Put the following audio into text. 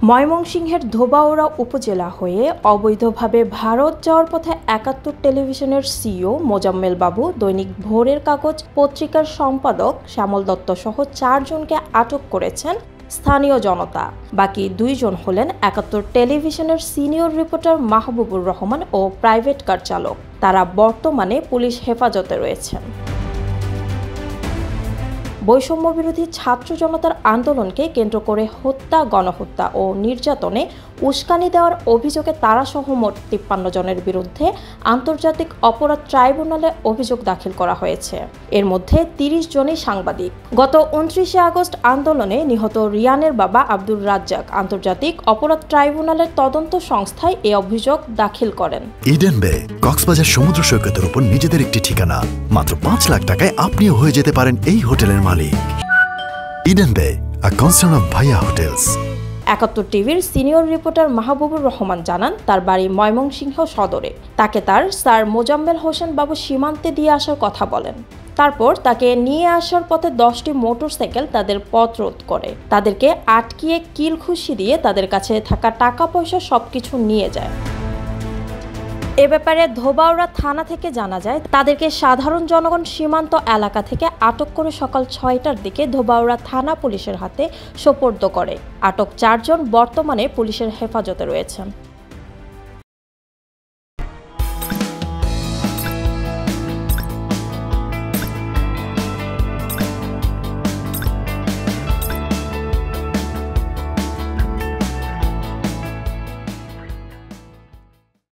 ময়মনসিংহের ধোবাউড়া উপজেলা হয়ে অবৈধভাবে ভারত যাওয়ার পথে ৭১ টেলিভিশনের সিইও মোজাম্মেল বাবু, দৈনিক ভোরের কাগজ পত্রিকার সম্পাদক শ্যামল দত্ত সহ ৪ জনকে আটক করেছেন স্থানীয় জনতা। বাকি ২ জন হলেন ৭১ টেলিভিশনের সিনিয়র রিপোর্টার মাহবুবুর রহমান ও প্রাইভেট কার চালক। তারা বর্তমানে পুলিশ হেফাজতে রয়েছেন। বৈষম্য বিরোধী ছাত্র জনতার আন্দোলনকে কেন্দ্র করে হত্যা, গণহত্যা ও নির্যাতনে উস্কানি দেওয়ার অভিযোগে তারাসহ মোট ৫৩ জনের বিরুদ্ধে আন্তর্জাতিক অপরাধ ট্রাইব্যুনালে অভিযোগ দাখিল করা হয়েছে। এর মধ্যে ৩০ জনই সাংবাদিক। গত ২৯শে আগস্ট আন্দোলনে নিহত রিয়ানের বাবা আব্দুর রাজ্জাক আন্তর্জাতিক অপরাধ ট্রাইব্যুনালের তদন্ত সংস্থায় এই অভিযোগ দাখিল করেন। ইডেন বে কক্সবাজার সমুদ্র সৈকতের উপর নিজেদের একটি ঠিকানা। মাত্র ৫ লাখ টাকায় আপনিও হয়ে যেতে পারেন এই হোটেলের মালিক। ইডেন বে, a concern of ভাইয়া হোটেলস। ৭১ টিভির সিনিয়র রিপোর্টার মাহবুবুর রহমান জানান, তার বাড়ি ময়মনসিংহ সদরে। তাকে তার স্যার মোজাম্মেল হোসেন বাবু সীমান্তে দিয়ে আসার কথা বলেন। তারপর তাকে নিয়ে আসার পথে ১০টি মোটরসাইকেল তাদের পথ রোধ করে। তাদেরকে আটকিয়ে কিল-ঘুষি দিয়ে তাদের কাছে থাকা টাকা পয়সা সবকিছু নিয়ে যায়। এ ব্যাপারে ধোবাউড়া থানা থেকে জানা যায়, তাদেরকে সাধারণ জনগণ সীমান্ত এলাকা থেকে আটক করে সকাল ৬টার দিকে ধোবাউড়া থানা পুলিশের হাতে সোপর্দ করে। আটক ৪ জন বর্তমানে পুলিশের হেফাজতে রয়েছেন।